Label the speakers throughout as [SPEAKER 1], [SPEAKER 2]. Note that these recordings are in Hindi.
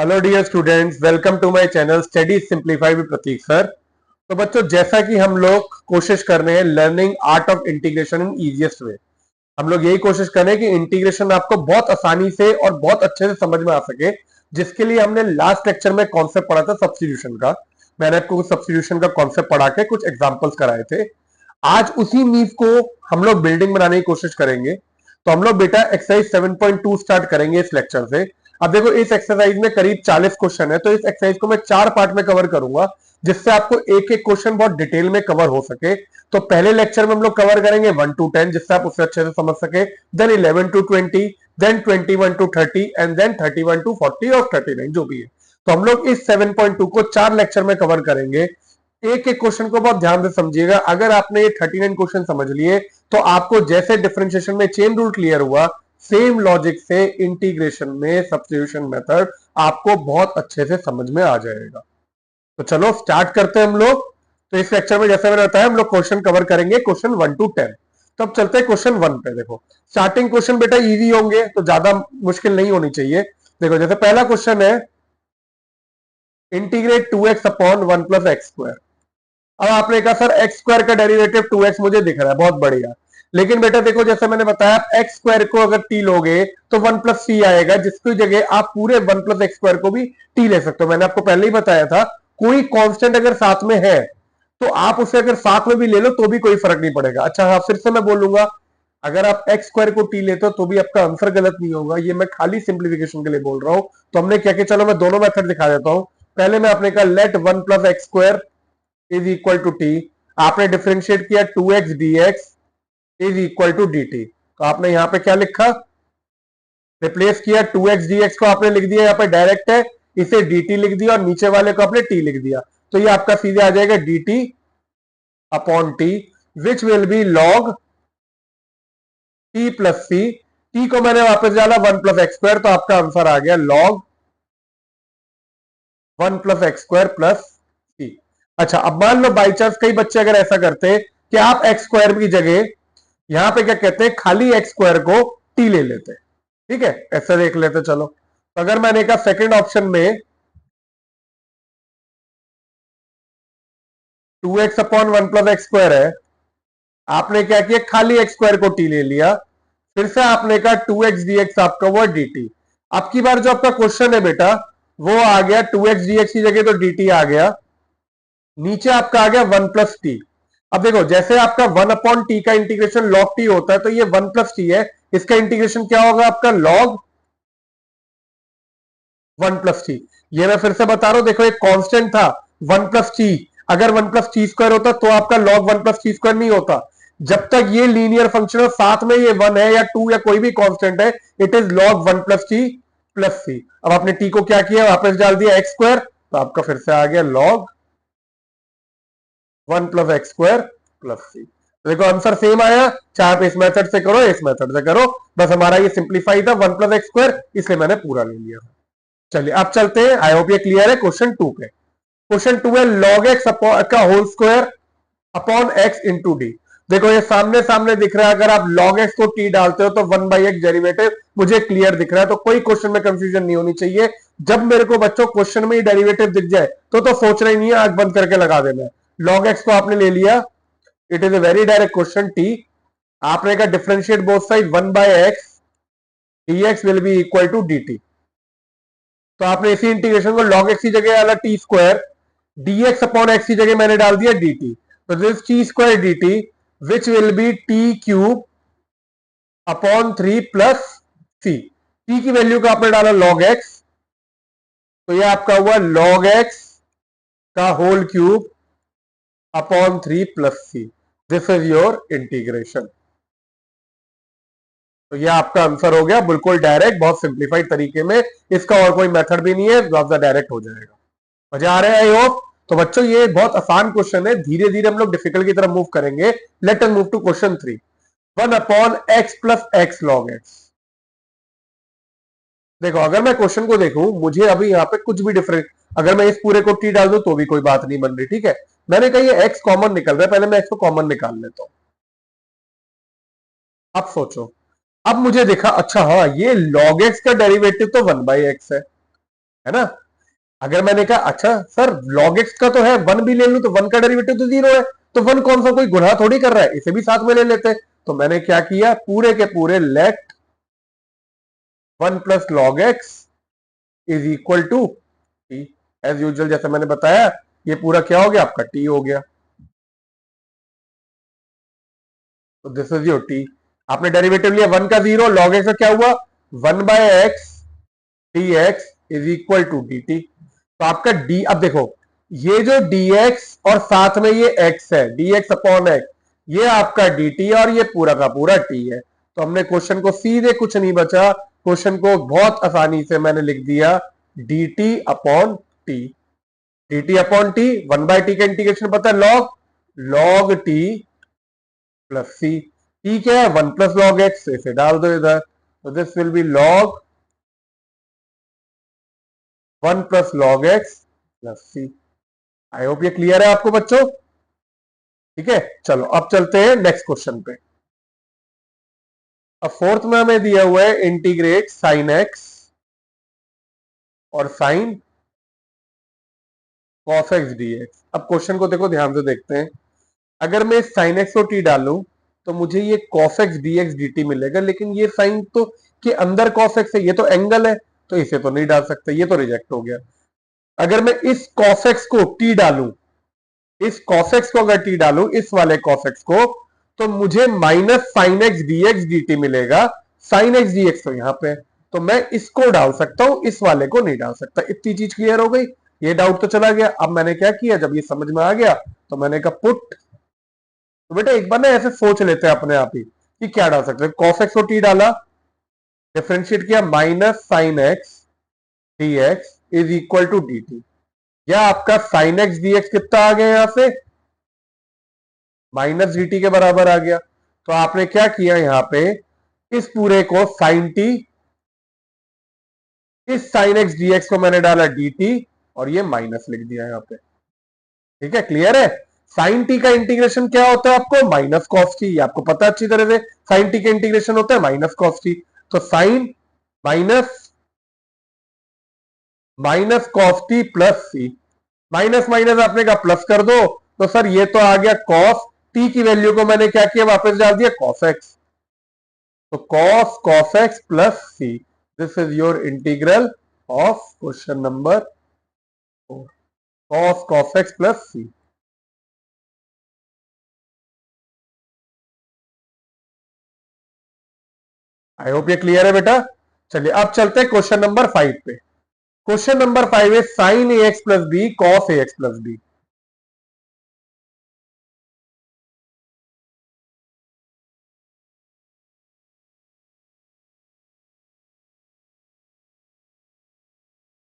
[SPEAKER 1] Hello dear students, welcome to my channel study simplify with Prateek sir. तो बच्चों, जैसा कि हम लोग कोशिश कर रहे हैं learning art of integration in easiest way, हम लोग यही कोशिश कर रहे हैं कि इंटीग्रेशन आपको बहुत आसानी से और बहुत अच्छे से समझ में आ सके, जिसके लिए हमने लास्ट लेक्चर में कॉन्सेप्ट पढ़ा था सब्स्टिट्यूशन का। मैंने आपको सब्स्टिट्यूशन का कॉन्सेप्ट पढ़ा के कुछ एग्जांपल्स कराए थे। आज उसी नींव को हम लोग बिल्डिंग बनाने की कोशिश करेंगे। तो हम लोग बेटा एक्सरसाइज 7.2 स्टार्ट करेंगे इस लेक्चर से। अब देखो, इस एक्सरसाइज में करीब 40 क्वेश्चन है, तो इस एक्सरसाइज को मैं 4 पार्ट में कवर करूंगा, जिससे आपको एक एक क्वेश्चन बहुत डिटेल में कवर हो सके। तो पहले लेक्चर में हम लोग कवर करेंगे 1 to 10, जिससे आप उससे अच्छे से समझ सके, then 11 to 20, then 21 to 30 and then 31 to 40 और 39 जो भी है। तो हम लोग इस 7.2 को 4 लेक्चर में कवर करेंगे। एक एक क्वेश्चन को बहुत ध्यान से समझिएगा। अगर आपने ये 39 क्वेश्चन समझ लिए, तो आपको जैसे डिफरेंशिएशन में चेन रूल क्लियर हुआ, सेम लॉजिक से इंटीग्रेशन में सब्स्टिट्यूशन मेथड आपको बहुत अच्छे से समझ में आ जाएगा। तो चलो स्टार्ट करते हैं हम लोग। तो इस लेक्चर में जैसे मैंने बताया, हम लोग क्वेश्चन कवर करेंगे क्वेश्चन 1 to 10। तो अब चलते हैं क्वेश्चन 1 पे। देखो, स्टार्टिंग क्वेश्चन बेटा इजी होंगे, तो ज्यादा मुश्किल नहीं होनी चाहिए। देखो, जैसे पहला क्वेश्चन है, integrate 2x upon 1 plus x square. अब आपने कहा सर एक्स स्क्वायर का डेरिवेटिव 2x मुझे दिख रहा है, बहुत बढ़िया। लेकिन बेटा देखो, जैसे मैंने बताया, एक्स स्क्वायर को अगर टी लोगे तो 1 प्लस सी आएगा, जिसकी जगह आप पूरे 1 प्लस एक्स स्क्वायर को भी टी ले सकते हो। मैंने आपको पहले ही बताया था, कोई कांस्टेंट अगर साथ में है तो आप उसे अगर साथ में भी ले लो तो भी कोई फर्क नहीं पड़ेगा। अच्छा हाँ, फिर से मैं बोलूंगा, अगर आप एक्स स्क्वायर को टी लेते हो तो भी आपका आंसर गलत नहीं होगा। ये मैं खाली सिंप्लीफिकेशन के लिए बोल रहा हूं। तो हमने क्या किया, चलो मैं दोनों मेथड दिखा देता हूं। पहले में आपने कहा let 1 plus x square is equal to T. आपने डिफरेंशिएट किया 2x dx is equal to dt। तो आपने यहां पे क्या लिखा, रिप्लेस किया 2x dx को, आपने लिख दिया यहां पे डायरेक्ट है, इसे dt लिख दिया, और नीचे वाले को आपने t लिख दिया। तो ये आपका सीधे आ जाएगा dt upon t, which will B log t plus c। t को मैंने वापस डाला 1 प्लस एक्स स्क्वायर, तो आपका आंसर आ गया log 1 plus x square plus c. अच्छा, अब मान लो बाई चांस कई बच्चे अगर ऐसा करते कि आप एक्स स्क्वायर की जगह यहां पे क्या कहते हैं, खाली एक्स स्क्वायर को टी ले लेते। ठीक है, ऐसा देख लेते। चलो, तो अगर मैंने कहा सेकंड ऑप्शन में 2x upon 1 plus x square है, आपने क्या किया, खाली एक्स स्क्वायर को टी ले लिया, फिर से आपने कहा 2x dx आपका हुआ dt। अब की बार जो आपका क्वेश्चन है बेटा, वो आ गया 2x dx की जगह तो dt आ गया, नीचे आपका आ गया 1 प्लस टी। अब देखो, जैसे आपका 1 अपॉन टी का इंटीग्रेशन लॉग टी होता है, तो ये 1 प्लस टी है, इसका इंटीग्रेशन क्या होगा आपका, लॉग 1 प्लस टी। ये मैं फिर से बता रहा हूं, देखो एक कांस्टेंट था 1 प्लस टी, अगर 1 प्लस टी स्क्वायर होता तो आपका लॉग 1 प्लस टी स्क्वायर नहीं होता। जब तक ये लीनियर फंक्शन है, साथ में ये 1 है या 2 या कोई भी कांस्टेंट है, it is log 1 plus t plus c. अब आपने टी को क्या किया, वापस डाल दिया एक्स स्क्वायर, तो आपका फिर से आ गया log 1 plus x square plus c. देखो आंसर सेम आया, चाहे आप इस मेथड से करो इस मेथड से करो, बस हमारा ये सिंप्लीफाई था 1 प्लस एक्स स्क्वायर, इसलिए मैंने पूरा ले लिया। चलिए अब चलते हैं, आई होप ये क्लियर है क्वेश्चन 2 पे। क्वेश्चन 2 है लॉग एक्स का whole square upon X into D. देखो ये सामने सामने दिख रहा है, अगर आप log x को t डालते हो तो 1 बाई एक्स डेरिवेटिव मुझे क्लियर दिख रहा है, तो कोई क्वेश्चन में कंफ्यूजन नहीं होनी चाहिए। जब मेरे को बच्चों क्वेश्चन में ही डेरिवेटिव दिख जाए तो सोचना ही नहीं है, आंख बंद करके लगा देना है। log x को आपने ले लिया, it is a very direct question. t आपने कहा differentiate both side 1 by X dx will be equal to dt। तो आपने इसी इंटीग्रेशन को log x की जगह डाला T square, dx upon X की जगह मैंने डाल दिया dt। तो this T square dt which will be T cube upon 3 plus C. T की वैल्यू का आपने डाला log x, तो ये आपका हुआ log x का whole cube upon 3 plus C. This is your integration. तो ये आपका आंसर हो गया, बिल्कुल डायरेक्ट, बहुत सिंप्लीफाइड तरीके में, इसका और कोई मेथड भी नहीं है, ज्यादा डायरेक्ट हो जाएगा। मजा आ रहा है आई होप। तो बच्चों ये बहुत आसान क्वेश्चन है, धीरे धीरे हम लोग डिफिकल्ट की तरफ मूव करेंगे। Let us move to question 3। 1 upon X plus X log X. देखो अगर मैं क्वेश्चन को देखूं, मुझे अभी यहाँ पे कुछ भी डिफरेंट, अगर मैं इस पूरे को टी डाल दूं तो भी कोई बात नहीं बन रही। ठीक है, मैंने कहा ये एक्स कॉमन निकल रहा है, पहले मैं एक्स को कॉमन निकाल लेता हूं। अब सोचो, अब मुझे देखा, अच्छा हाँ, ये log x का डेरिवेटिव तो 1 बाई एक्स है, है ना। अगर मैंने कहा अच्छा सर log x का तो है, वन भी ले लूं तो वन का डेरिवेटिव तो 0 है, तो वन कौन सा कोई गुणा थोड़ी कर रहा है, इसे भी साथ में ले लेते। तो मैंने क्या किया, पूरे के पूरे let one plus log X is equal to T. As usual जैसे मैंने बताया, ये पूरा क्या हो गया आपका, टी हो गया। तो दिस इज योर टी। आपने डेरिवेटिव लिया वन का 0, लॉग एक्स का क्या हुआ, one by X D x is equal to D T. तो आपका डी, अब देखो ये जो dx और साथ में ये x है, dx अपॉन एक्स, ये आपका dt और ये पूरा का पूरा t है। तो हमने क्वेश्चन को सीधे, कुछ नहीं बचा, क्वेश्चन को बहुत आसानी से मैंने लिख दिया dt upon T. dt upon T, one by T का इंटीग्रेशन पता है log, log T plus C. T क्या है, वन प्लस लॉग एक्स, इसे डाल दो इधर, तो this will be log one plus log X plus C. I hope ये क्लियर है आपको बच्चों। ठीक है, चलो अब चलते हैं नेक्स्ट क्वेश्चन पे। अब फोर्थ में हमें दिया हुआ है इंटीग्रेट साइन एक्स और साइन कॉस एक्स डीएक्स। अब क्वेश्चन को देखो ध्यान से देखते हैं। अगर मैं साइन एक्स और टी डालूं तो मुझे ये कॉस एक्स डीएक्स डी मिलेगा, लेकिन ये साइन तो के अंदर कॉस एक्स है, ये तो एंगल है, तो इसे तो नहीं डाल सकते, ये तो रिजेक्ट हो गया। अगर मैं इस कॉस एक्स को टी डालूं, इस cos x को अगर t डालू, इस वाले cos x को, तो मुझे minus sine X DX D मिलेगा। साइन एक्स डीएक्स तो यहां पे, तो मैं इसको डाल सकता हूं, इस वाले को नहीं डाल सकता। इतनी चीज क्लियर हो गई, ये डाउट तो चला गया। अब मैंने क्या किया, जब ये समझ में आ गया तो मैंने कहा पुट। तो बेटा एक बार ना ऐसे सोच लेते हैं अपने आप ही कि क्या डाल सकते हैं। cos x को t डाला, डिफ्रेंशिएट किया, minus sine X D x is equal to D T. या आपका साइन एक्स डीएक्स कितना आ गया यहां से, माइनस डी टी के बराबर आ गया। तो आपने क्या किया यहां पे, इस पूरे को साइन टी, इस साइन एक्स डीएक्स को मैंने डाला डी टी, और ये माइनस लिख दिया यहां पे। ठीक है, क्लियर है। साइन टी का इंटीग्रेशन क्या होता है आपको, माइनस कॉस टी, आपको पता अच्छी तरह से। साइन टी का इंटीग्रेशन होता है माइनस कॉस टी। तो sine minus minus cos t plus c, minus minus आपने कहा प्लस कर दो, तो सर ये तो आ गया कॉस टी की वैल्यू को मैंने क्या किया, वापस डाल दिया कॉस एक्स। तो cos x plus c, this is your integral of question number 4, cos x plus c। I hope ये क्लियर है बेटा। चलिए अब चलते हैं क्वेश्चन नंबर 5 पे। क्वेश्चन नंबर 5 है sine a x plus B cos a x plus B.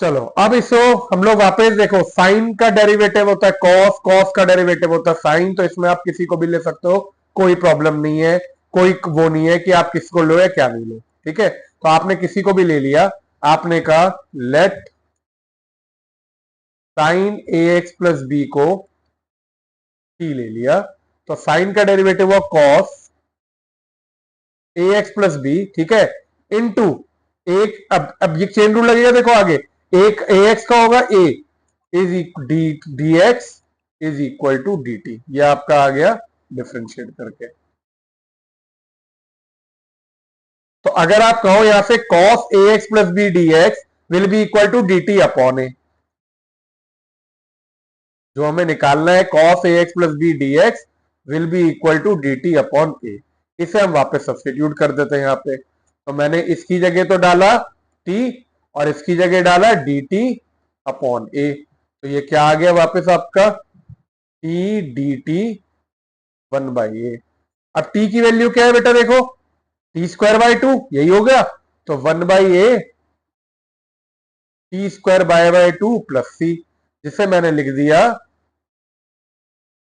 [SPEAKER 1] चलो अब इसको हम लोग वापस देखो, साइन का डेरिवेटिव होता है कॉस, कॉस का डेरिवेटिव होता है साइन, तो इसमें आप किसी को भी ले सकते हो, कोई प्रॉब्लम नहीं है, कोई वो नहीं है कि आप किसको लो या क्या नहीं लो। ठीक है, तो आपने किसी को भी ले लिया, आपने कहा late sign a x plus B को टी ले लिया, तो साइन का डेरिवेटिव हुआ cos a x plus B, ठीक है, इनटू एक, अब ये चेन रूल लगेगा, देखो आगे, एक ए एक्स का होगा a is d d x is equal to D t, ये आपका आ गया डिफ्रेंशिएट करके। तो अगर आप कहो यहां से cos a x plus b d x will be equal to D T upon a, जो हमें निकालना है cos ax plus b d x will be equal to D T upon a. इसे हम वापस सब्स्टिट्यूट कर देते हैं यहाँ पे। तो मैंने इसकी जगह तो डाला t और इसकी जगह डाला डी टी अपॉन ए। तो ये क्या आ गया वापस आपका, t D t one by a. अब t की वैल्यू क्या है बेटा, देखो टी स्क्वायर बाई टू, यही हो गया, तो one by a t square by two plus c, जिसे मैंने लिख दिया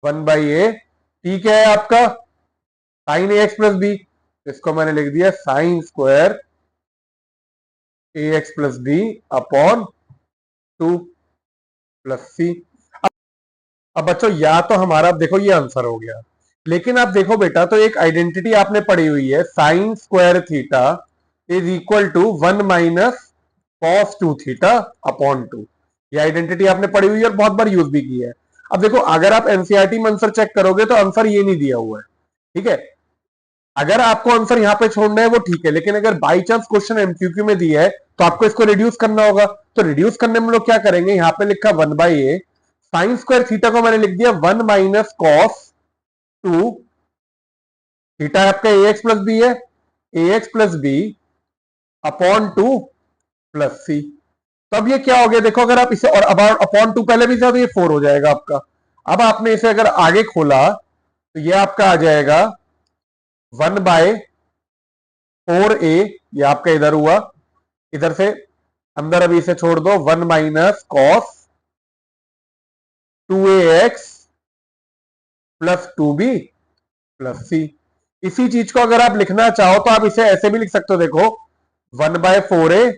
[SPEAKER 1] वन बाई ए। टी क्या है आपका, sine a x plus b, इसको मैंने लिख दिया sine square a x plus b upon two plus c. अब बच्चों या तो हमारा देखो ये आंसर हो गया, लेकिन आप देखो बेटा, तो एक आइडेंटिटी आपने पढ़ी हुई है, sine square theta is equal to one minus cos 2 theta upon 2। ये आइडेंटिटी आपने पढ़ी हुई है और बहुत बार यूज भी की है। अब देखो अगर आप एनसीईआरटी में आंसर चेक करोगे तो आंसर ये नहीं दिया हुआ है, ठीक है। अगर आपको आंसर यहां पे छोड़ना है वो ठीक है, लेकिन अगर बाई चांस क्वेश्चन एमसीक्यू में दिया है तो आपको इसको रिड्यूस करना होगा। तो रिड्यूस करने में लोग क्या करेंगे, यहां पे लिखा 1/a साइन स्क्वायर थीटा को मैंने लिख दिया 1 माइनस कॉस 2 थीटा आपका ए एक्स प्लस बी है, a x plus b upon 2 plus c. तो अब ये क्या हो गया देखो, अगर आप इसे और अपॉन 2 पहले भी था तो ये 4 हो जाएगा आपका। अब आपने इसे अगर आगे खोला तो ये आपका आ जाएगा 1/4a, ये आपका इधर हुआ, इधर से अंदर अभी इसे छोड़ दो, 1 minus cos 2ax plus 2b plus c. इसी चीज को अगर आप लिखना चाहो तो आप इसे ऐसे भी लिख सकते हो, देखो 1/4a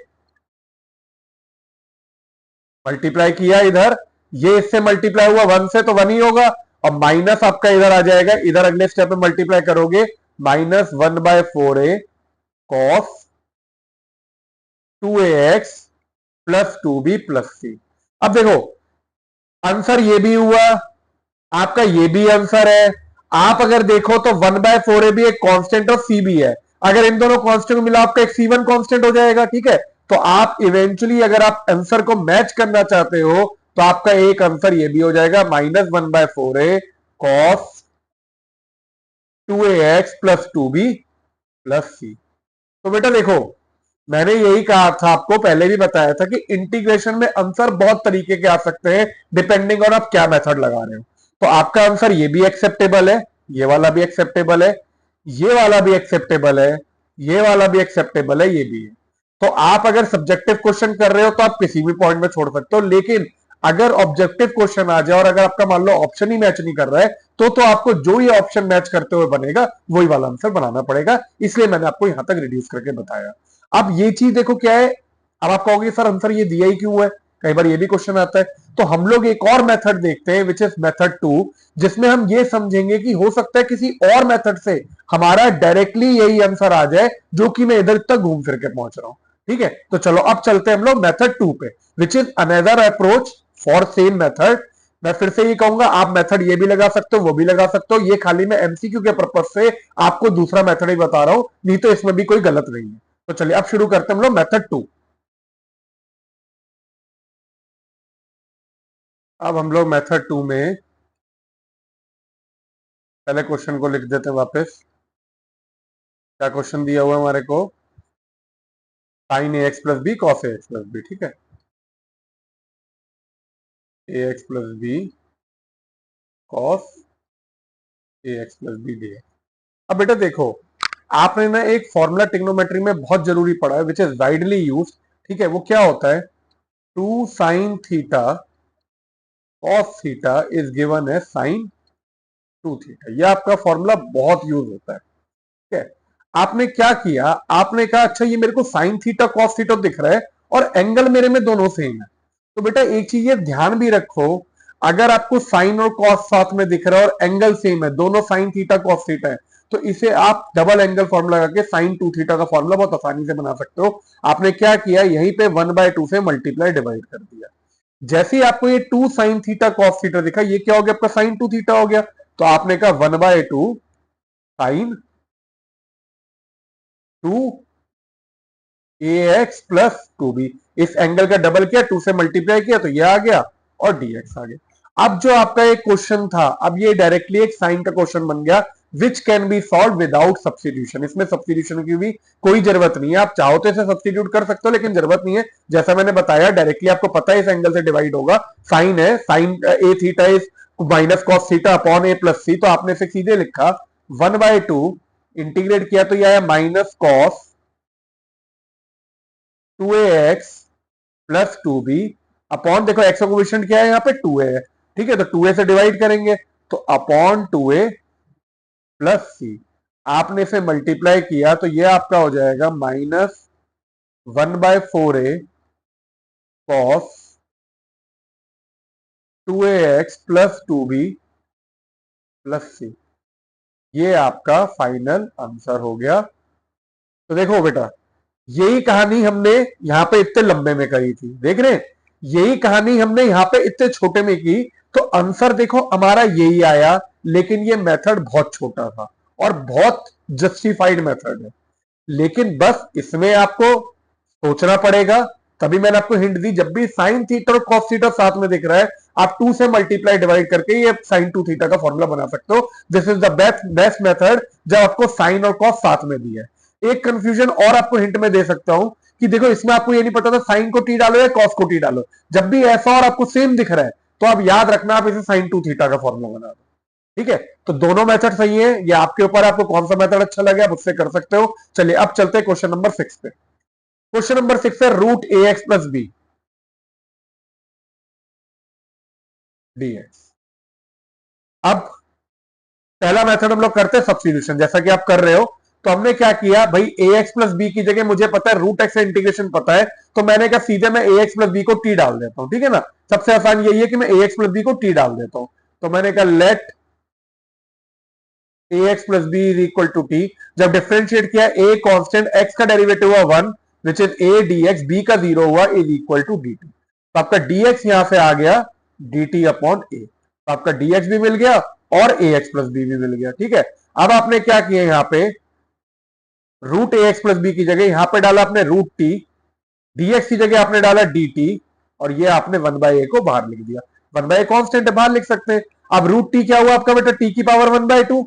[SPEAKER 1] मल्टीप्लाई किया इधर, ये इससे मल्टीप्लाई हुआ 1 से तो 1 ही होगा, और माइनस आपका इधर आ जाएगा, इधर अगले स्टेप में मल्टीप्लाई करोगे -1/4a cos 2ax plus 2b plus c. अब देखो आंसर ये भी हुआ, आपका ये भी आंसर है। आप अगर देखो तो 1/4a भी एक कांस्टेंट और सी भी है, अगर इन दोनों कांस्टेंट को मिला आपका एक C1 कांस्टेंट हो जाएगा, ठीक है। तो आप इवेंचुअली अगर आप आंसर को मैच करना चाहते हो तो आपका एक आंसर ये भी हो जाएगा -1/4a cos 2ax plus 2b plus c. तो बेटा देखो मैंने यही कहा था, आपको पहले भी बताया था कि इंटीग्रेशन में आंसर बहुत तरीके के आ सकते हैं डिपेंडिंग ऑन आप क्या मेथड लगा रहे हो। तो आपका आंसर ये भी एक्सेप्टेबल है, ये वाला भी एक्सेप्टेबल है, ये वाला भी एक्सेप्टेबल है, ये वाला भी एक्सेप्टेबल है, ये भी है। तो आप अगर सब्जेक्टिव क्वेश्चन कर रहे हो तो आप किसी भी पॉइंट में छोड़ सकते हो, लेकिन अगर ऑब्जेक्टिव क्वेश्चन आ जाए और अगर आपका मान लो ऑप्शन ही मैच नहीं कर रहा है तो आपको जो ये ऑप्शन मैच करते हुए बनेगा वही वाला आंसर बनाना पड़ेगा। इसलिए मैंने आपको यहां तक रिड्यूस करके बताया। अब ये चीज देखो क्या है, अब आप कहोगे सर आंसर ये दिया ही क्यों है, कई बार ये भी क्वेश्चन आता है। तो हम लोग एक और मेथड देखते हैं विच इज मेथड 2, जिसमें हम ये समझेंगे कि हो सकता है किसी और मेथड से हमारा डायरेक्टली यही आंसर आ जाए जो कि मैं इधर तक घूम फिर के पहुंच रहा हूं, ठीक है। तो चलो अब चलते हैं हम लोग मेथड 2 पे, which is another approach for same method. मैं फिर से ये कहूंगा आप मेथड ये भी लगा सकते हो, वो भी लगा सकते हो, ये खाली मैं एमसीक्यू के पर्पज से आपको दूसरा मेथड ही बता रहा हूं, नहीं तो इसमें भी कोई गलत नहीं है। तो चलिए अब शुरू करते हैं हम लोग मेथड 2। अब हम लोग मेथड 2 में पहले क्वेश्चन को लिख देते हैं वापस। क्या क्वेश्चन दिया हुआ है हमारे को, sign a x plus B cos a x plus B, ठीक है। A x plus B cos a x plus B दिया। अब बेटा देखो आपने ना एक फॉर्मूला ट्रिग्नोमेट्री में बहुत जरूरी पड़ा है विच इज वाइडली यूज्ड, ठीक है। वो क्या होता है, 2 sine theta cos theta is given है साइन 2 थीटा। ये आपका फॉर्मूला बहुत यूज होता है, ठीक है। आपने क्या किया, आपने कहा अच्छा ये मेरे को साइन थीटा कॉस थीटा दिख रहा है और एंगल मेरे में दोनों सेम है। तो बेटा एक चीज ये ध्यान भी रखो, अगर आपको साइन और कॉस साथ में दिख रहा है और एंगल सेम है, दोनों साइन थीटा कॉस थीटा है, तो इसे आप डबल एंगल फॉर्मूला लगा के साइन 2 थीटा का फॉर्मूला बहुत आसानी से बना सकते हो। आपने क्या किया, यहीं पे 1/2 से मल्टीप्लाई डिवाइड कर दिया। जैसे ही आपको ये 2 साइन थीटा कॉस थीटा दिखा, ये क्या हो गया आपका साइन 2 थीटा हो गया। तो आपने कहा 1/2 साइन 2 ए एक्स प्लस 2b, इस एंगल का डबल किया, 2 से मल्टीप्लाई किया तो ये आ गया और dx आ गया। अब जो आपका एक क्वेश्चन था, अब ये डायरेक्टली एक साइन का क्वेश्चन बन गया which can be solve without substitution. इसमें सब्सटीट्यूशन की भी कोई जरूरत नहीं है, आप चाहो तो इसे सब्सटीट्यूट कर सकते हो लेकिन जरूरत नहीं है। जैसा मैंने बताया डायरेक्टली आपको पता है इस एंगल से डिवाइड होगा, साइन है, sine a theta is minus cos theta upon a plus c, तो आपने इसे सीधे लिखा 1/2 इंटीग्रेट किया तो ये आया minus cos 2ax plus 2b upon, देखो एक्स का कोएफिशिएंट क्या है यहाँ पे 2a है, ठीक है। तो 2a से डिवाइड करेंगे तो अपॉन 2a प्लस सी। आपने इसे मल्टीप्लाई किया तो ये आपका हो जाएगा -1/4a cos 2ax plus 2b plus c. ये आपका फाइनल आंसर हो गया। तो देखो बेटा यही कहानी हमने यहां पे इतने लंबे में करी थी, देख रहे हैं, यही कहानी हमने यहां पे इतने छोटे में की, तो आंसर देखो हमारा यही आया, लेकिन ये मेथड बहुत छोटा था और बहुत जस्टिफाइड मेथड है। लेकिन बस इसमें आपको सोचना पड़ेगा, तभी मैंने आपको हिंट दी, जब भी साइन थीटा और कॉस थीटा साथ में दिख रहा है, आप 2 से मल्टीप्लाई डिवाइड करके ये साइन 2 थीटा का फॉर्मूला बना सकते हो। This is the best method जब आपको साइन और कॉस साथ में दिया है। एक कंफ्यूजन और आपको हिंट में दे सकता हूं कि देखो इसमें आपको ये नहीं पता था साइन को टी डालो या कॉस को टी डालो, जब भी ऐसा और आपको सेम दिख रहा है तो आप याद रखना आप इसे साइन 2 थीटा का फॉर्मूला बना दो। ठीक है, तो दोनों मेथड सही है, ये आपके ऊपर, आपको कौन सा मेथड अच्छा लगे आप उससे कर सकते हो। चलिए अब चलते हैं क्वेश्चन नंबर 6 पे। क्वेश्चन नंबर 6 है root a x plus b d x. अब पहला मेथड हम लोग करते हैं सब्स्टिट्यूशन, जैसा कि आप कर रहे हो। तो हमने क्या किया भाई, ए एक्स प्लस बी की जगह मुझे पता है रूट एक्स से इंटीग्रेशन पता है, तो मैंने कहा सीधे मैं ए एक्स प्लस बी को टी डाल देता हूं। ठीक है ना, सबसे आसान यही है कि मैं ए एक्स प्लस बी को टी डाल देता हूं। तो मैंने कहा let A x plus B is equal to T. जब डिफरेंशिएट किया, ए कांस्टेंट, एक्स का डेरिवेटिव हुआ 1 which is A D X, B का 0 हुआ, is equal to D T. तो आपका dx यहां से आ गया dt अपॉन ए, तो आपका dx भी मिल गया और ax प्लस बी भी मिल गया। ठीक है, अब आपने क्या किया, यहां पे root a x plus B की जगह यहां पे डाला आपने रूट टी, dx की जगह आपने डाला dt, और ये आपने 1/a को बाहर लिख दिया। 1/a कांस्टेंट है, बाहर लिख सकते हैं। अब रूट टी क्या हुआ आपका बेटा, t की पावर 1/2,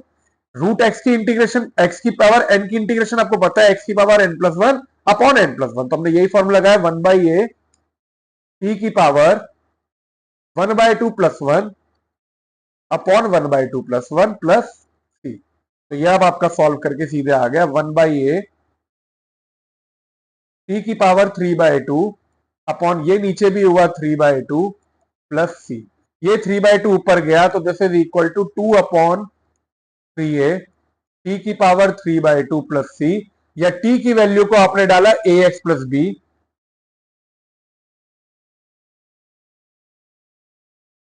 [SPEAKER 1] रूट एक्स की इंटीग्रेशन, एक्स की पावर n की इंटीग्रेशन आपको पता है, एक्स की पावर n+1 अपॉन n+1, तो हमने यही फॉर्मूला लगाया 1/a t की power 1/2 plus 1 upon 1/2 plus 1 plus c. तो यह अब आपका सॉल्व करके सीधे आ गया 1/a टी की पावर 3/2 अपॉन ये नीचे भी हुआ 3/2 प्लस सी। ये 3/2 ऊपर गया तो this is equal to 2 upon 3a t की पावर 3/2 प्लस सी, या टी की वैल्यू को आपने डाला ए एक्स प्लस बी,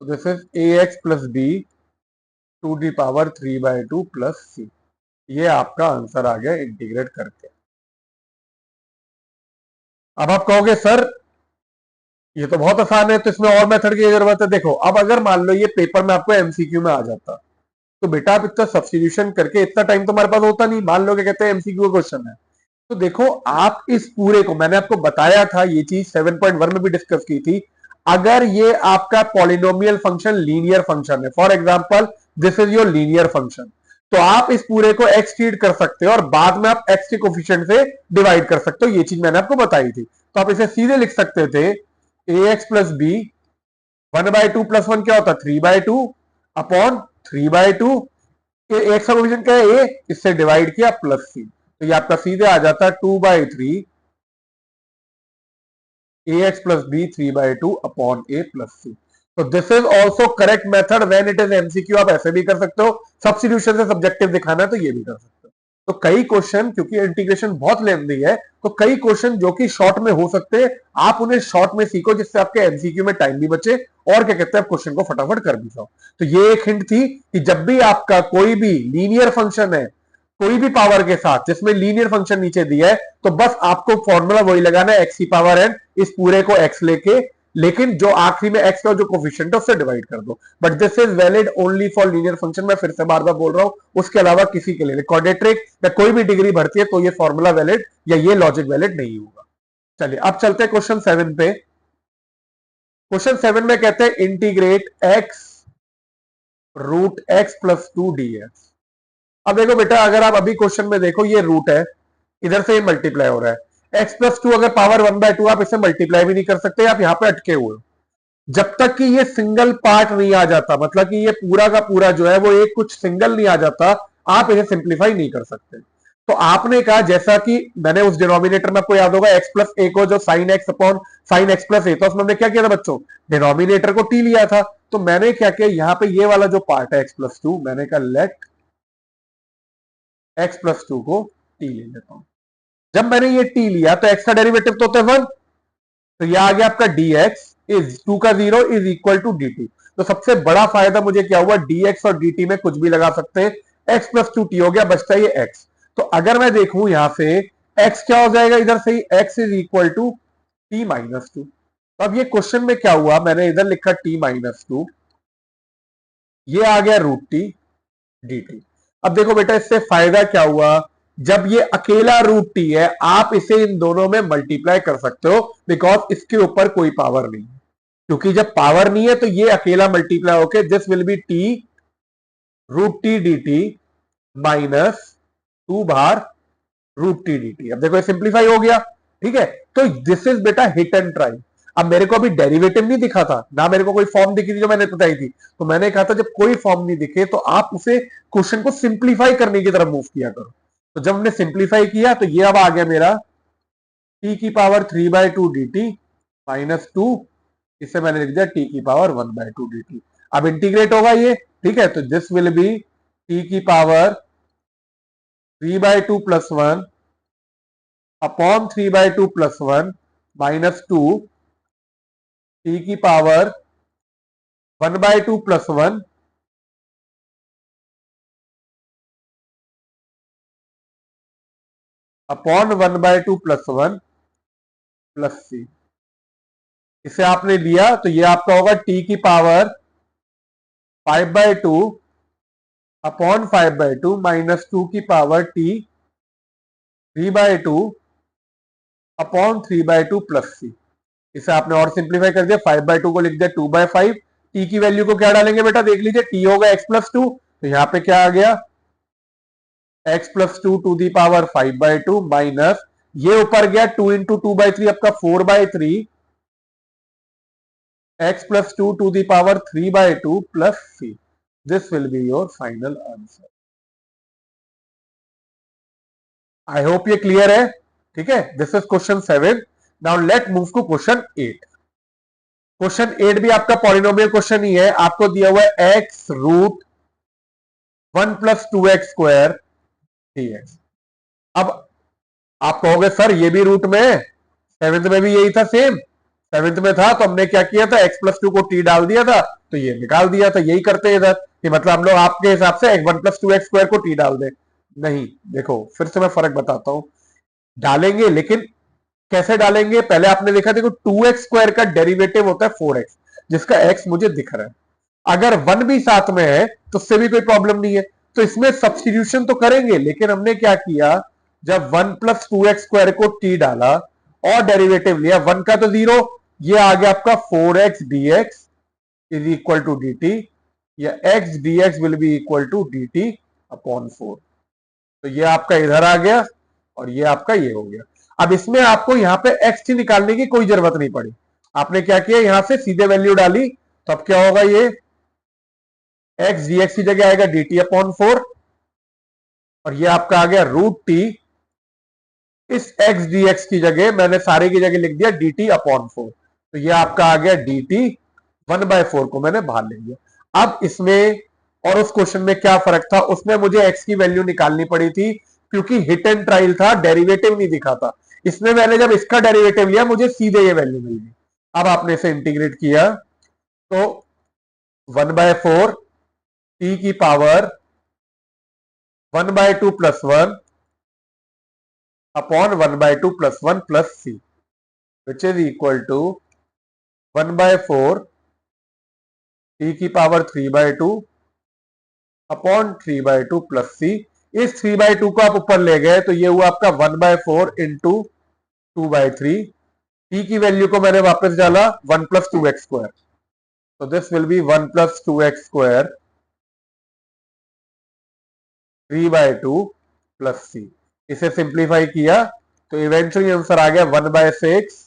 [SPEAKER 1] तो this is a x plus b to the power 3/2 plus c. ये आपका आंसर आ गया इंटीग्रेट करके। अब आप कहोगे सर ये तो बहुत आसान है, तो इसमें और मेथड की जरूरत है। देखो अब अगर मान लो ये पेपर में आपको एमसीक्यू में आ जाता, तो बेटा आप इतना सब्स्टिट्यूशन करके इतना टाइम तो हमारे पास होता नहीं। मान लो क्या कहते हैं एमसीक्यू का क्वेश्चन है, तो देखो आप इस पूरे को, मैंने आपको बताया था ये चीज 7.1 में भी डिस्कस की थी, अगर ये आपका पॉलिनोमियल फंक्शन लीनियर फंक्शन है, for example this is your linear function, तो आप इस पूरे को एक्स ट्रीट कर सकते हो और बाद में आप एक्स के कोफिशिएंट से डिवाइड कर सकते हो। ये चीज मैंने आपको बताई थी, तो आप इसे सीधे लिख सकते थे ए एक्स प्लस बी 1/2 प्लस 1 क्या होता है 3/2 अपॉन 3/2, एक्स का कोफिशिएंट क्या है ए, इससे डिवाइड किया प्लस सी, तो ये आपका सीधे आ जाता है 2/3 ax plus b 3/2 upon a plus c. तो this is also correct method when it is MCQ. आप ऐसे भी कर सकते हो, सब्स्टिट्यूशन से सब्जेक्टिव दिखाना है तो ये भी कर सकते हो। तो कई क्वेश्चन, क्योंकि इंटीग्रेशन बहुत लेंथी है, तो कई क्वेश्चन जो कि शॉर्ट में हो सकते हैं, आप उन्हें शॉर्ट में सीखो जिससे आपके एमसीक्यू में टाइम भी बचे और क्या कहते हैं आप क्वेश्चन को फटाफट कर भी पाओ। तो ये एक हिंट थी कि जब भी आपका कोई भी लीनियर फंक्शन है कोई भी पावर के साथ जिसमें लीनियर फंक्शन नीचे दिया है, तो बस आपको फॉर्मूला वही लगाना है एक्स की पावर एन, इस पूरे को एक्स लेके, लेकिन जो आखिरी में एक्स का जो कोफिशिएंट है उससे डिवाइड कर दो। But this is valid only for linear function. मैं फिर से बार बार बोल रहा हूं, उसके अलावा किसी के लिए क्वाड्रेटिक या कोई भी डिग्री भरती है तो ये फॉर्मूला वैलिड या ये लॉजिक वैलिड नहीं होगा। चलिए अब चलते हैं क्वेश्चन 7 पे। क्वेश्चन 7 में कहते हैं integrate X root X plus 2 D x. अब देखो बेटा, अगर आप अभी क्वेश्चन में देखो, ये रूट है, इधर से ये मल्टीप्लाई हो रहा है, x प्लस 2 अगर पावर 1/2, आप इसे मल्टीप्लाई भी नहीं कर सकते, आप यहां पे अटके हुए हो। जब तक कि ये सिंगल पार्ट नहीं आ जाता, मतलब कि ये पूरा का पूरा जो है वो एक कुछ सिंगल नहीं आ जाता, आप इसे सिंप्लीफाई नहीं कर सकते। तो आपने कहा, जैसा कि मैंने उस डिनोमिनेटर में, आपको याद होगा x प्लस ए को जो sine x upon sine x plus a, तो उसमें हमने क्या किया था बच्चों, डिनोमिनेटर को टी लिया था। तो मैंने क्या किया, यहां पे ये वाला जो पार्ट है x प्लस 2, मैंने कहा लेट x प्लस 2 को t ले लेता हूं। जब मैंने ये t लिया तो x का डेरिवेटिव तो होता है 1, तो ये आ गया आपका dx इज 2 का 0 इज इक्वल टू dt। तो सबसे बड़ा फायदा मुझे क्या हुआ, dx और dt में कुछ भी लगा सकते हैं, x प्लस 2t हो गया, बचता है ये x। तो अगर मैं देखूं यहां से x क्या हो जाएगा इधर से ही, x is equal to t minus two. तो अब ये क्वेश्चन में क्या हुआ, मैंने इधर लिखा t माइनस टू, ये आ गया रूट टी डी टी। अब देखो बेटा इससे फायदा क्या हुआ, जब ये अकेला रूट टी है आप इसे इन दोनों में मल्टीप्लाई कर सकते हो, बिकॉज इसके ऊपर कोई पावर नहीं है। क्योंकि जब पावर नहीं है तो ये अकेला मल्टीप्लाई होके this will be T root T D T minus two बार रूट टी डी टी। अब देखो ये सिंप्लीफाई हो गया, ठीक है। तो दिस इज बेटा हिट एंड ट्राई। अब मेरे को अभी डेरिवेटिव नहीं दिखा था ना, मेरे को कोई फॉर्म दिखी थी जो मैंने बताई थी, तो मैंने कहा था जब कोई फॉर्म नहीं दिखे तो आप उसे क्वेश्चन को सिंप्लीफाई करने की तरफ मूव किया करो। तो जब हमने सिंप्लीफाई किया तो ये अब आ गया मेरा टी की power 3/2 d T minus two, इसे मैंने लिख दिया टी की पावर 1/2 डी टी। अब इंटीग्रेट होगा ये, ठीक है। तो दिस विल बी टी की power 3/2 plus 1 upon 3/2 plus 1 minus two t की power 1/2 plus 1 upon 1/2 plus 1 plus c. इसे आपने लिया तो ये आपका होगा टी की पावर 5/2 अपॉन 5/2 माइनस टू की power T 3/2 upon 3/2 plus c. इसे आपने और सिंप्लीफाई कर दिया, 5/2 को लिख दिया 2/5। टी की वैल्यू को क्या डालेंगे बेटा, देख लीजिए, टी होगा x प्लस टू, तो यहां पे क्या आ गया x plus two to the power 5/2 minus ये ऊपर गया 2 इंटू 2/3 आपका 4/3 x plus two to the power 3/2 plus C. This will be your final answer. I hope ये क्लियर है, ठीक है। This is question 7। Now let move to question 8। Question 8 भी आपका पॉलिनोमियल क्वेश्चन ही है, आपको दिया हुआ है x root 1 plus 2x square dx। अब आप कहोगे सर ये भी रूट में है, सेवेंथ में भी यही था सेम, सेवेंथ में था तो हमने क्या किया था x प्लस टू को t डाल दिया था तो ये निकाल दिया था, यही करते हैं इधर कि मतलब हम लोग आपके हिसाब से 1 प्लस 2x स्क्वायर को t डाल दें। नहीं, देखो फिर से मैं फर्क बताता हूं, डालेंगे लेकिन कैसे डालेंगे, पहले आपने देखा, देखो 2x स्क्वायर का डेरिवेटिव होता है 4x, जिसका x मुझे दिख रहा है। अगर 1 भी साथ में है तो उससे भी कोई प्रॉब्लम नहीं है, तो इसमें सब्सटीट्यूशन तो करेंगे, लेकिन हमने क्या किया, जब 1 प्लस 2x स्क्वायर को t डाला और डेरिवेटिव लिया 1 का तो 0, ये आ गया आपका 4x dx is equal to D T, या x dx will be equal to D T upon 4। तो ये आपका इधर आ गया और ये आपका ये हो गया। अब इसमें आपको यहां पे x t निकालने की कोई जरूरत नहीं पड़ी, आपने क्या किया, यहां से सीधे वैल्यू डाली, तो अब क्या होगा, ये x dx की जगह आएगा dt अपॉन 4, और ये आपका आ गया रूट टी, इस x dx की जगह मैंने सारे की जगह लिख दिया dt अपॉन 4, तो ये आपका आ गया dt 1/4 को मैंने बाहर ले लिया। अब इसमें और उस क्वेश्चन में क्या फर्क था, उसमें मुझे x की वैल्यू निकालनी पड़ी थी क्योंकि हिट एंड ट्रायल था, डेरिवेटिव नहीं दिखा था। इसमें मैंने जब इसका डेरिवेटिव लिया मुझे सीधे ये वैल्यू मिल गई। अब आपने इसे इंटीग्रेट किया तो 1/4 t की power 1/2 plus 1 upon 1/2 plus 1 plus C, which is equal to 1/4 t की पावर 3/2 अपॉन 3/2 प्लस सी। इस 3/2 को आप ऊपर ले गए तो ये हुआ आपका 1/4 इंटू 2/3, t की वैल्यू को मैंने वापस डाला 1 प्लस 2x स्क्वायर, तो this will be 1 plus 2x square 3/2 plus c. इसे सिंप्लीफाई किया तो इवेंचुअली आंसर आ गया 1/6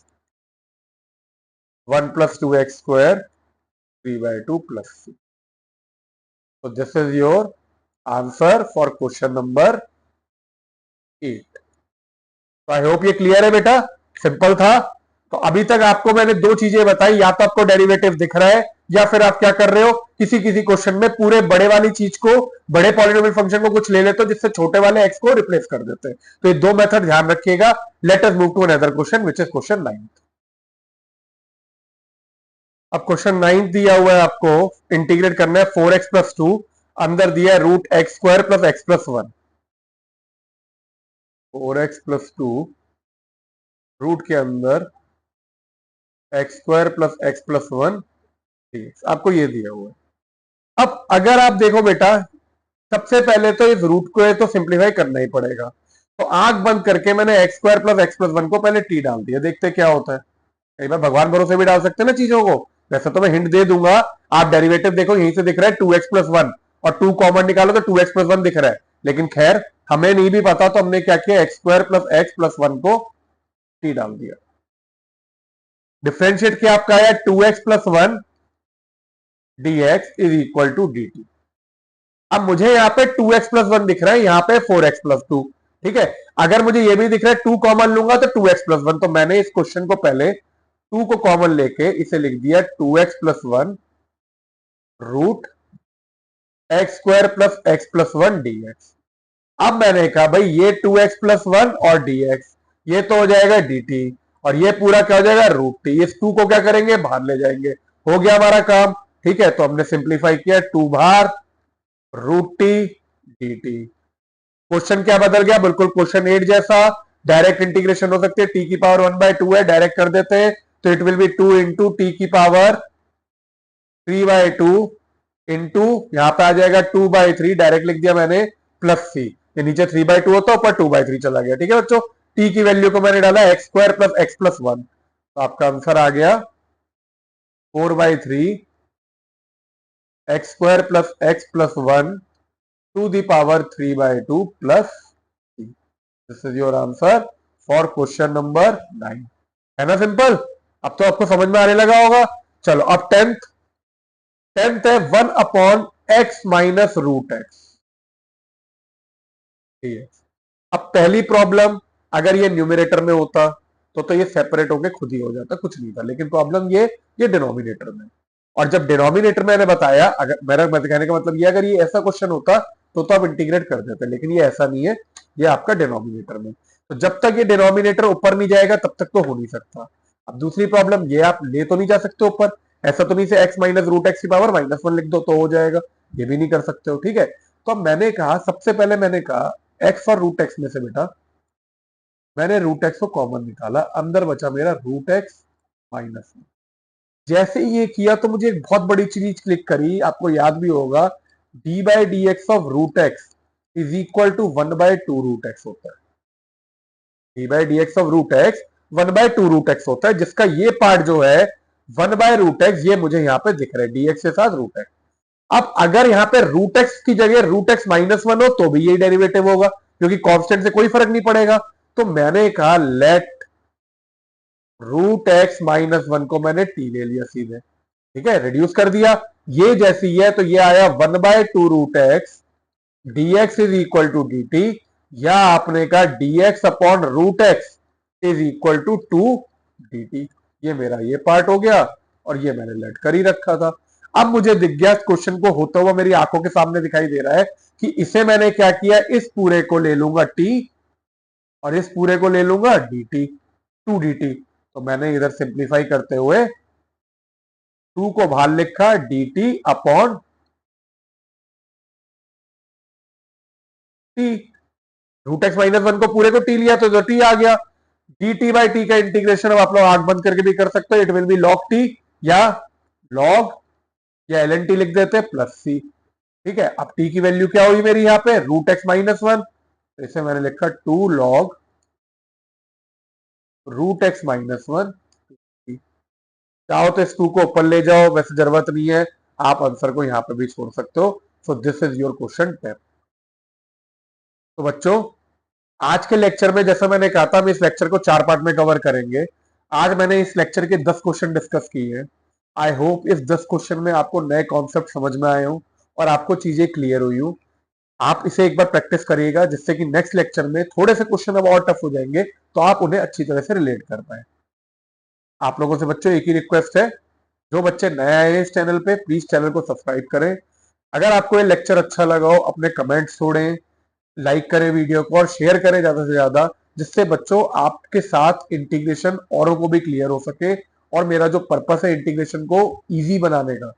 [SPEAKER 1] 1 plus 2x square 3/2 plus c. तो this is your answer for question number 8। तो आई होप ये क्लियर है बेटा, सिंपल था। तो अभी तक आपको मैंने दो चीजें बताई, या तो आपको डेरिवेटिव दिख रहा है या फिर आप क्या कर रहे हो, किसी किसी क्वेश्चन में पूरे बड़े वाली चीज को, बड़े पॉलिनोमियल फंक्शन को कुछ ले लेते हो जिससे छोटे वाले x को रिप्लेस कर देते हैं। तो ये दो मेथड ध्यान रखिएगा। Let us move to another question which is question 9। अब क्वेश्चन 9 दिया हुआ है आपको, इंटीग्रेट करना है 4x प्लस 2, अंदर दिया है root X square plus x plus 1। 4x plus 2 root के अंदर X square plus X plus 1 आपको ये दिया हुआ है। अब अगर आप देखो बेटा, सबसे पहले तो इस रूट को तो सिंप्लीफाई करना ही पड़ेगा। तो आंख बंद करके मैंने x square plus X plus 1 को पहले टी डाल दिया, देखते क्या होता है। कई बार भगवान भरोसे भी डाल सकते हैं ना चीजों को। वैसे तो मैं हिंट दे दूंगा, आप डेरिवेटिव देखो यहीं से दिख रहा है 2x प्लस 1 और 2 कॉमन निकालो तो 2x प्लस 1 दिख रहा है। लेकिन खैर हमें नहीं भी पता तो हमने क्या किया, x square plus X plus 1 को टी डाल दिया। डिफरेंशिएट किया आपका आया 2x plus 1 dx is equal to dt। अब मुझे यहाँ पे 2x प्लस 1 दिख रहा है, यहाँ पे 4x प्लस 2। ठीक है, अगर मुझे ये भी दिख रहा है 2 कॉमन लूंगा तो 2x प्लस 1। तो मैंने इस क्वेश्चन को पहले 2 को कॉमन लेके इसे लिख दिया 2x plus 1 root X square plus X plus 1 dx। अब मैंने कहा भाई ये 2x प्लस 1 और dx ये तो हो जाएगा dt और ये पूरा क्या हो जाएगा रूट टी। इस 2 को क्या करेंगे, बाहर ले जाएंगे। हो गया हमारा काम। ठीक है, तो हमने सिंप्लीफाई किया 2 बाहर रूट टी dt। क्वेश्चन क्या बदल गया, बिल्कुल क्वेश्चन 8 जैसा। डायरेक्ट इंटीग्रेशन हो सकती है, टी की पावर 1/2 है, डायरेक्ट कर देते हैं तो it will be 2 into T की पावर 3/2 इंटू यहां पे आ जाएगा 2/3, डायरेक्ट लिख दिया मैंने प्लस सी। ये नीचे 3/2 होता है, ऊपर 2/3 चला गया। ठीक है बच्चों, टी की वैल्यू को मैंने डाला X square plus X plus 1, तो आपका आंसर आ गया 4/3 X square plus X plus 1 to the power 3/2 plus C. This is your answer for question number 9। है ना सिंपल, अब तो आपको समझ में आने लगा होगा। चलो अब टेंथ है 1/x माइनस रूट एक्स। अब पहली प्रॉब्लम, अगर ये न्यूमरेटर में होता तो ये सेपरेट होके खुद ही हो जाता, कुछ नहीं था। लेकिन प्रॉब्लम ये डिनोमिनेटर में। और जब डिनोमिनेटर मैंने बताया, अगर मेरा कहने का मतलब ये, अगर ये ऐसा क्वेश्चन होता तो आप इंटीग्रेट कर देते, लेकिन ये ऐसा नहीं है, ये आपका डिनोमिनेटर में। तो जब तक ये डिनोमिनेटर ऊपर नहीं जाएगा तब तक तो हो नहीं सकता। अब दूसरी प्रॉब्लम, ये आप ले तो नहीं जा सकते ऊपर, ऐसा तो नहीं से एक्स माइनस रूट एक्स की पावर -1 लिख दो तो हो जाएगा, ये भी नहीं कर सकते हो। ठीक है, तो अब मैंने कहा, सबसे पहले मैंने कहा एक्स और रूट एक्स में से बेटा मैंने रूट एक्स को कॉमन निकाला, अंदर बचा मेरा रूट एक्स -1। जैसे ही ये किया तो मुझे एक बहुत बड़ी चीज क्लिक करी, आपको याद भी होगा D by D X of root X is equal to 1/2 root X होता है। D by D X of root X 1/2 root X होता है, जिसका ये पार्ट जो है 1/रूट एक्स, ये मुझे यहाँ पे दिख रहा है डीएक्स के साथ रूट एक्स। अब अगर यहाँ पे रूट एक्स की जगह रूट एक्स -1 हो तो भी यही डेरिवेटिव होगा, क्योंकि कांस्टेंट से कोई फर्क नहीं पड़ेगा। तो मैंने कहा लेट रूट एक्स -1 को मैंने टी ले लिया सीधे। ठीक है, रिड्यूस कर दिया, ये जैसी है तो ये आया 1/2 root X dx is equal to dt, या आपने कहा dx upon root X is equal to 2 dt। ये मेरा ये पार्ट हो गया और ये मैंने लेट कर ही रखा था। अब मुझे दिख गया क्वेश्चन को होता हुआ, मेरी आंखों के सामने दिखाई दे रहा है कि इसे मैंने क्या किया, इस पूरे को ले लूंगा t और इस पूरे को ले लूंगा dt, 2dt। तो मैंने इधर सिंप्लीफाई करते हुए 2 को बाहर लिखा dt upon t। Root X -1 को पूरे को टी लिया तो टी आ गया। डी टी बाई टी का इंटीग्रेशन अब आप लोग आंख बंद करके भी कर सकते हो, it will be log T या लॉग या एल एन टी लिख देते हैं प्लस सी। ठीक है, अब टी की वैल्यू क्या हुई मेरी यहाँ पे, रूट एक्स -1, तो इसे मैंने लिखा 2 लॉग रूट एक्स -1। चाहो तो इस 2 को ऊपर ले जाओ, वैसे जरूरत नहीं है, आप आंसर को यहां पे भी छोड़ सकते हो। So this is your question 10। तो बच्चों आज के लेक्चर में, जैसा मैंने कहा था, हम इस लेक्चर को 4 पार्ट में कवर करेंगे। आज मैंने इस लेक्चर के 10 क्वेश्चन डिस्कस किए हैं। आई होप इस 10 क्वेश्चन में आपको नए कॉन्सेप्ट समझ में आए हो और आपको चीजें क्लियर हुई हो। आप इसे एक बार प्रैक्टिस करिएगा, जिससे कि नेक्स्ट लेक्चर में थोड़े से क्वेश्चन अब और टफ हो जाएंगे तो आप उन्हें अच्छी तरह से रिलेट कर पाए। आप लोगों से बच्चों एक ही रिक्वेस्ट है, जो बच्चे नए आए हैं इस चैनल पे, प्लीज चैनल को सब्सक्राइब करें। अगर आपको ये लेक्चर अच्छा लगा हो, अपने कमेंट्स छोड़ें, लाइक करें वीडियो को और शेयर करें ज्यादा से ज्यादा, जिससे बच्चों आपके साथ इंटीग्रेशन औरों को भी क्लियर हो सके और मेरा जो पर्पस है इंटीग्रेशन को इजी बनाने का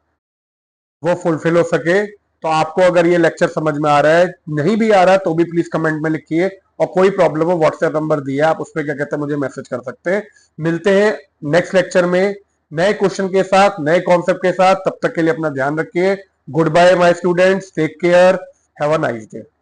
[SPEAKER 1] वो फुलफिल हो सके। तो आपको अगर ये लेक्चर समझ में आ रहा है, नहीं भी आ रहा तो भी प्लीज कमेंट में लिखिए और कोई प्रॉब्लम हो व्हाट्सएप नंबर दिया, आप उस पर क्या कहते हैं मुझे मैसेज कर सकते हैं। मिलते हैं नेक्स्ट लेक्चर में नए क्वेश्चन के साथ, नए कॉन्सेप्ट के साथ। तब तक के लिए अपना ध्यान रखिए। Good bye my students, take care, have a nice day.